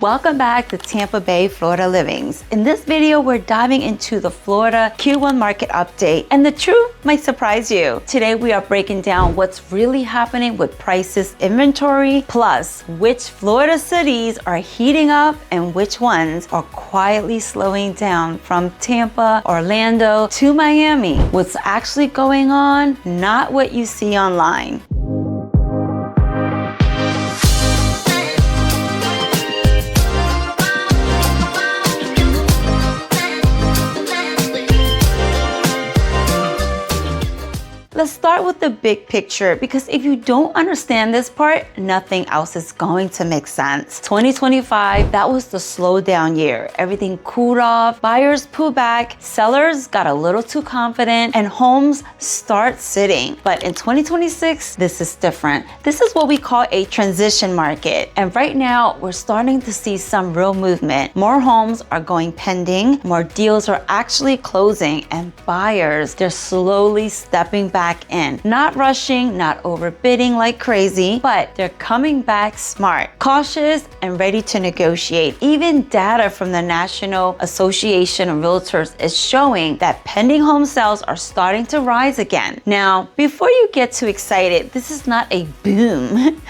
Welcome back to Tampa Bay Florida Livings. In this video, we're diving into the Florida Q1 market update, and the truth might surprise you. Today, we are breaking down what's really happening with prices, inventory, plus which Florida cities are heating up and which ones are quietly slowing down from Tampa, Orlando to Miami. What's actually going on, not what you see online. Let's start with the big picture, because if you don't understand this part, nothing else is going to make sense. 2025, that was the slowdown year. Everything cooled off, buyers pulled back, sellers got a little too confident, and homes start sitting. But in 2026, this is different. This is what we call a transition market. And right now, we're starting to see some real movement. More homes are going pending, more deals are actually closing, and buyers, they're slowly stepping back in. Not rushing, not overbidding like crazy, but they're coming back smart, cautious, and ready to negotiate. Even data from the National Association of Realtors is showing that pending home sales are starting to rise again. Now, before you get too excited, this is not a boom.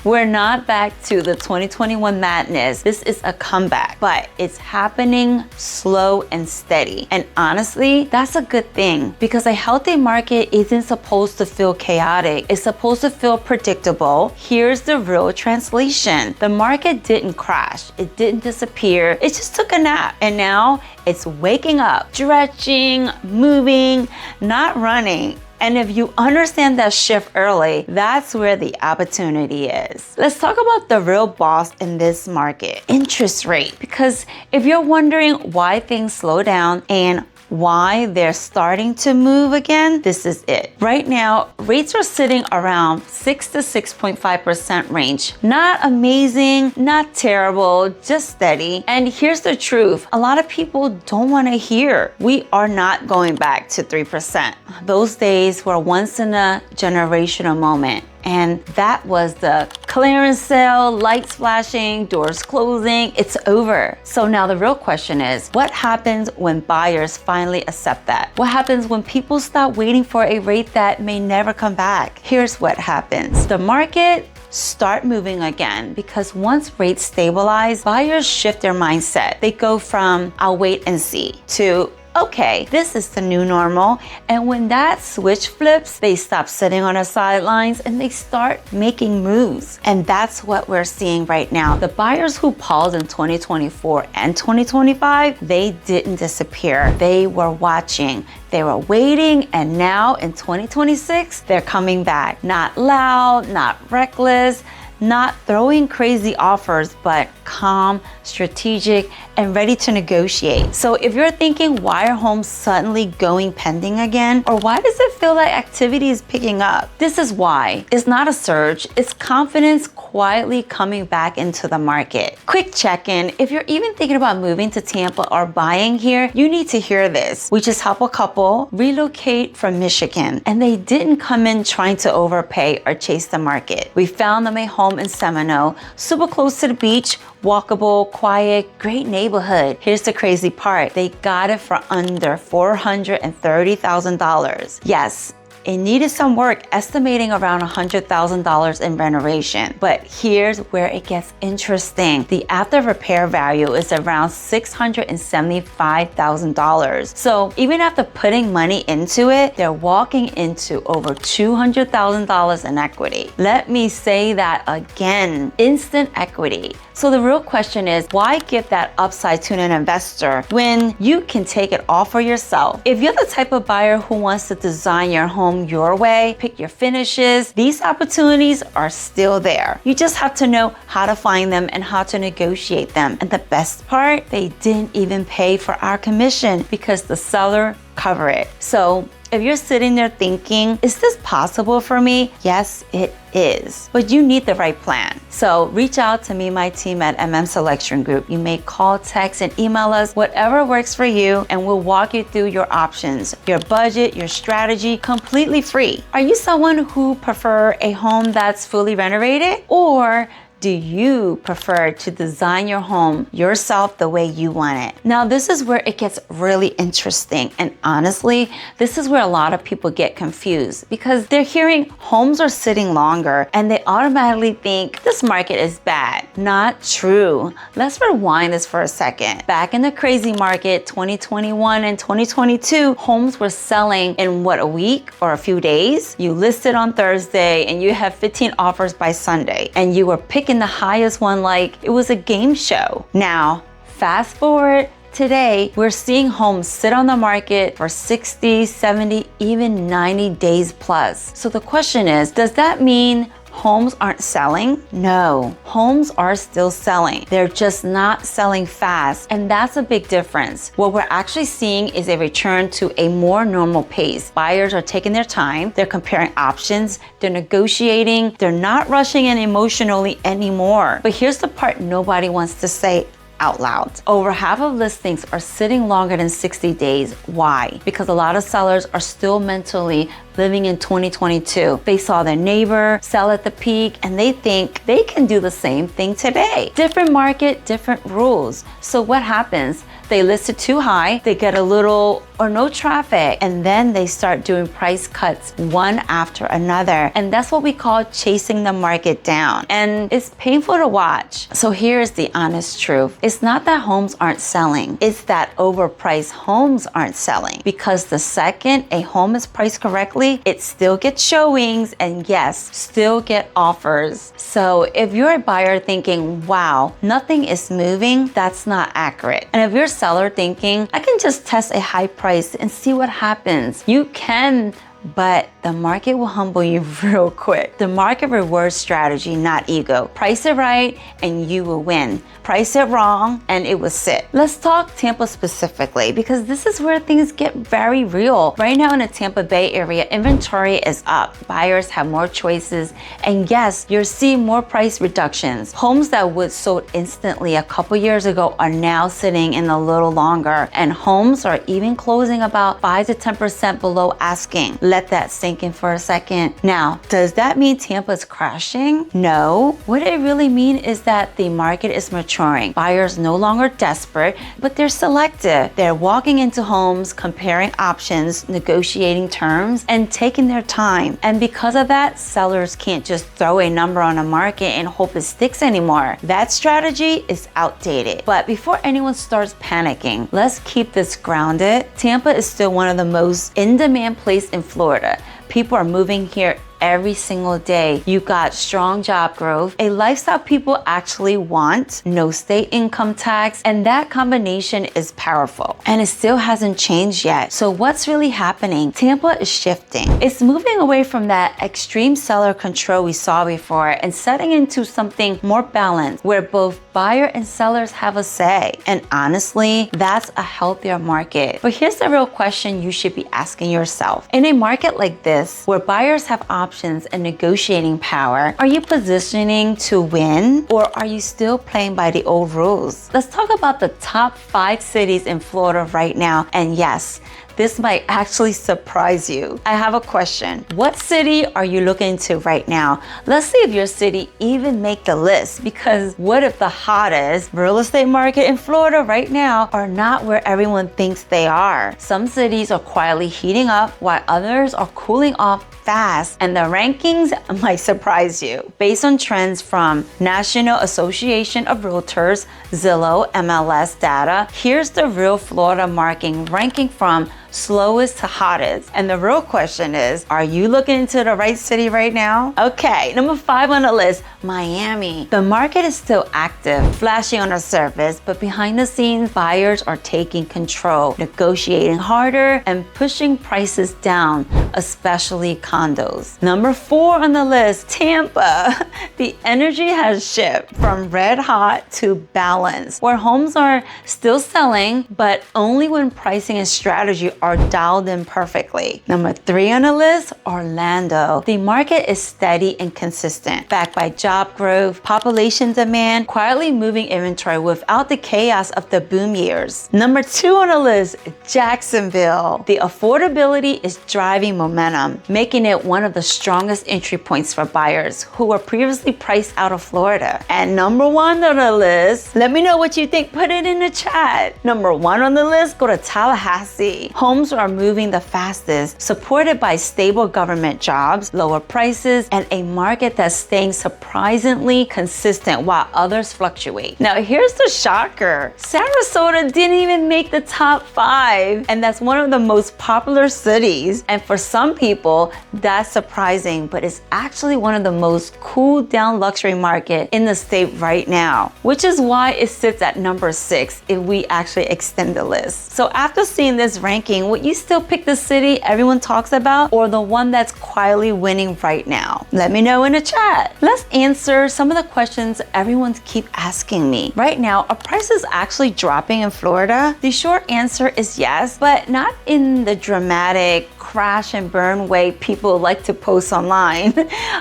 We're not back to the 2021 madness. This is a comeback, but it's happening slow and steady. And honestly, that's a good thing, because a healthy market isn't supposed to feel chaotic. It's supposed to feel predictable. Here's the real translation. The market didn't crash. It didn't disappear. It just took a nap. And now it's waking up, stretching, moving, not running. And if you understand that shift early, that's where the opportunity is. Let's talk about the real boss in this market, interest rate. Because if you're wondering why things slow down and why they're starting to move again, this is it. Right now, rates are sitting around 6 to 6.5% range. Not amazing, not terrible, just steady. And here's the truth. A lot of people don't want to hear we are not going back to 3%. Those days were once in a generational moment. And that was the clearance sale, lights flashing, doors closing, it's over. So now the real question is, what happens when buyers finally accept that? What happens when people stop waiting for a rate that may never come back? Here's what happens. The market start moving again, because once rates stabilize, buyers shift their mindset. They go from I'll wait and see to okay, this is the new normal. And when that switch flips, they stop sitting on the sidelines and they start making moves. And that's what we're seeing right now. The buyers who paused in 2024 and 2025, they didn't disappear. They were watching. They were waiting, and now in 2026, they're coming back. Not loud, not reckless, not throwing crazy offers, but calm, strategic, and ready to negotiate. So if you're thinking, why are homes suddenly going pending again? Or why does it feel like activity is picking up? This is why. It's not a surge, it's confidence quietly coming back into the market. Quick check-in, if you're even thinking about moving to Tampa or buying here, you need to hear this. We just helped a couple relocate from Michigan, and they didn't come in trying to overpay or chase the market. We found them a home in Seminole, super close to the beach, walkable, quiet, great neighborhood. Here's the crazy part. They got it for under $430,000. Yes, it needed some work, estimating around $100,000 in renovation. But here's where it gets interesting. The after repair value is around $675,000. So even after putting money into it, they're walking into over $200,000 in equity. Let me say that again, instant equity. So the real question is, why give that upside to an investor when you can take it all for yourself? If you're the type of buyer who wants to design your home your way, pick your finishes, these opportunities are still there. You just have to know how to find them and how to negotiate them. And the best part, they didn't even pay for our commission because the seller covered it. So if you're sitting there thinking, is this possible for me? Yes, it is. But you need the right plan. So reach out to me, my team at Selection Group. You may call, text, and email us, whatever works for you, and we'll walk you through your options, your budget, your strategy, completely free. Are you someone who prefer a home that's fully renovated? Or do you prefer to design your home yourself the way you want it? Now, this is where it gets really interesting. And honestly, this is where a lot of people get confused because they're hearing homes are sitting longer and they automatically think this market is bad. Not true. Let's rewind this for a second. Back in the crazy market, 2021 and 2022, homes were selling in what, a week or a few days? You listed on Thursday and you have 15 offers by Sunday and you were picking the highest one like it was a game show. Now, fast forward today, we're seeing homes sit on the market for 60, 70, even 90 days plus. So the question is, does that mean homes aren't selling? No, homes are still selling. They're just not selling fast. And that's a big difference. What we're actually seeing is a return to a more normal pace. Buyers are taking their time. They're comparing options. They're negotiating. They're not rushing in emotionally anymore. But here's the part nobody wants to say out loud. Over half of listings are sitting longer than 60 days. Why? Because a lot of sellers are still mentally living in 2022. They saw their neighbor sell at the peak and they think they can do the same thing today. Different market, different rules. So what happens? They list it too high, they get a little or no traffic, and then they start doing price cuts one after another. And that's what we call chasing the market down. And it's painful to watch. So here's the honest truth. It's not that homes aren't selling. It's that overpriced homes aren't selling. Because the second a home is priced correctly, it still gets showings and yes, still get offers. So if you're a buyer thinking, wow, nothing is moving, that's not accurate. And if you're a seller thinking, I can just test a high price and see what happens, you can, but the market will humble you real quick. The market rewards strategy, not ego. Price it right and you will win. Price it wrong and it will sit. Let's talk Tampa specifically because this is where things get very real. Right now in the Tampa Bay area, inventory is up. Buyers have more choices and yes, you're seeing more price reductions. Homes that would sold instantly a couple years ago are now sitting in a little longer and homes are even closing about 5 to 10% below asking. Let that sink in for a second. Now, does that mean Tampa's crashing? No. What it really means is that the market is maturing. Buyers no longer desperate, but they're selective. They're walking into homes, comparing options, negotiating terms, and taking their time. And because of that, sellers can't just throw a number on a market and hope it sticks anymore. That strategy is outdated. But before anyone starts panicking, let's keep this grounded. Tampa is still one of the most in-demand places in Florida. People are moving here every single day. You've got strong job growth, a lifestyle people actually want, no state income tax, and that combination is powerful. And it still hasn't changed yet. So what's really happening? Tampa is shifting. It's moving away from that extreme seller control we saw before and setting into something more balanced where both buyer and sellers have a say. And honestly, that's a healthier market. But here's the real question you should be asking yourself. In a market like this, where buyers have options and negotiating power, are you positioning to win or are you still playing by the old rules? Let's talk about the top 5 cities in Florida right now. And yes, this might actually surprise you. I have a question. What city are you looking to right now? Let's see if your city even make the list, because what if the hottest real estate market in Florida right now are not where everyone thinks they are? Some cities are quietly heating up while others are cooling off fast, and the rankings might surprise you. Based on trends from National Association of Realtors, Zillow, MLS data, here's the real Florida market ranking from slowest to hottest. And the real question is, are you looking into the right city right now? Okay, number 5 on the list, Miami. The market is still active, flashy on the surface, but behind the scenes, buyers are taking control, negotiating harder and pushing prices down, especially condos. Number 4 on the list, Tampa. The energy has shifted from red hot to balance, where homes are still selling, but only when pricing and strategy are dialed in perfectly. Number 3 on the list, Orlando. The market is steady and consistent, backed by job growth, population demand, quietly moving inventory without the chaos of the boom years. Number 2 on the list, Jacksonville. The affordability is driving momentum, making it one of the strongest entry points for buyers who were previously priced out of Florida. And number 1 on the list, let me know what you think, put it in the chat. Number 1 on the list, go to Tallahassee. Homes are moving the fastest, supported by stable government jobs, lower prices, and a market that's staying surprisingly consistent while others fluctuate. Now here's the shocker. Sarasota didn't even make the top 5, and that's one of the most popular cities. And for some people, that's surprising, but it's actually one of the most cooled down luxury market in the state right now, which is why it sits at number 6 if we actually extend the list. So after seeing this ranking, would you still pick the city everyone talks about or the one that's quietly winning right now? Let me know in the chat. Let's answer some of the questions everyone keeps asking me. Right now, are prices actually dropping in Florida? The short answer is yes, but not in the dramatic crash and burn way people like to post online.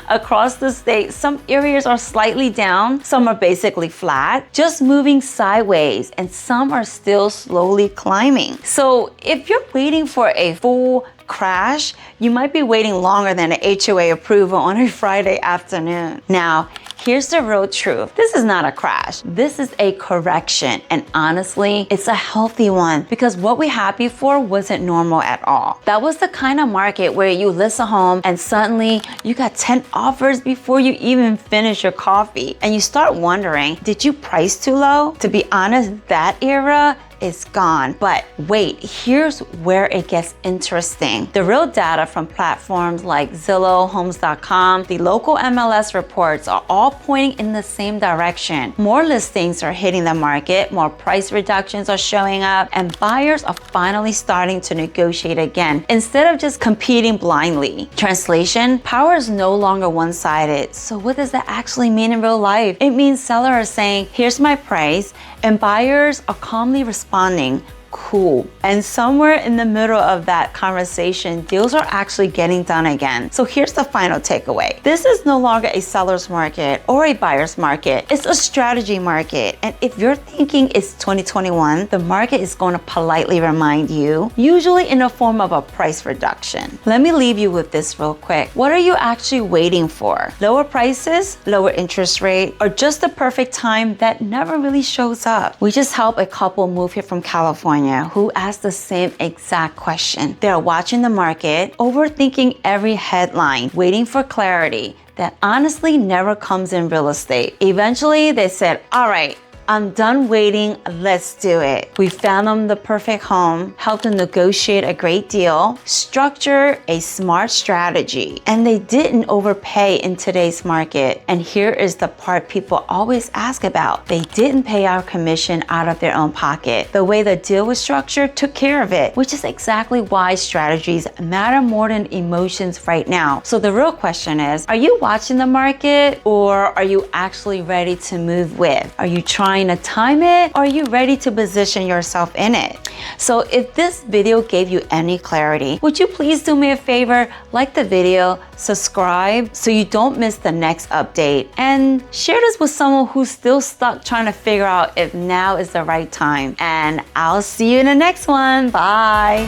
Across the state, some areas are slightly down, some are basically flat, just moving sideways, and some are still slowly climbing. So if you're waiting for a full crash, you might be waiting longer than an HOA approval on a Friday afternoon. Now, here's the real truth. This is not a crash. This is a correction. And honestly, it's a healthy one because what we had before wasn't normal at all. That was the kind of market where you list a home and suddenly you got 10 offers before you even finish your coffee. And you start wondering, did you price too low? To be honest, that era is gone. But wait, here's where it gets interesting. The real data from platforms like Zillow, Homes.com, the local MLS reports are all pointing in the same direction. More listings are hitting the market, more price reductions are showing up, and buyers are finally starting to negotiate again instead of just competing blindly. Translation, power is no longer one-sided. So what does that actually mean in real life? It means sellers are saying, here's my price, and buyers are calmly responding, cool. And somewhere in the middle of that conversation, deals are actually getting done again. So here's the final takeaway. This is no longer a seller's market or a buyer's market. It's a strategy market. And if you're thinking it's 2021, the market is going to politely remind you, usually in the form of a price reduction. Let me leave you with this real quick. What are you actually waiting for? Lower prices, lower interest rate, or just the perfect time that never really shows up? We just helped a couple move here from California who asked the same exact question. They're watching the market, overthinking every headline, waiting for clarity that honestly never comes in real estate. Eventually, they said, all right, I'm done waiting, let's do it. We found them the perfect home, helped them negotiate a great deal, structure a smart strategy, and they didn't overpay in today's market. And here is the part people always ask about. They didn't pay our commission out of their own pocket. The way the deal was structured took care of it, which is exactly why strategies matter more than emotions right now. So the real question is, are you watching the market or are you actually ready to move with? Are you trying to time it, or are you ready to position yourself in it? So if this video gave you any clarity, would you please do me a favor, like the video, subscribe so you don't miss the next update, and share this with someone who's still stuck trying to figure out if now is the right time. And I'll see you in the next one. Bye.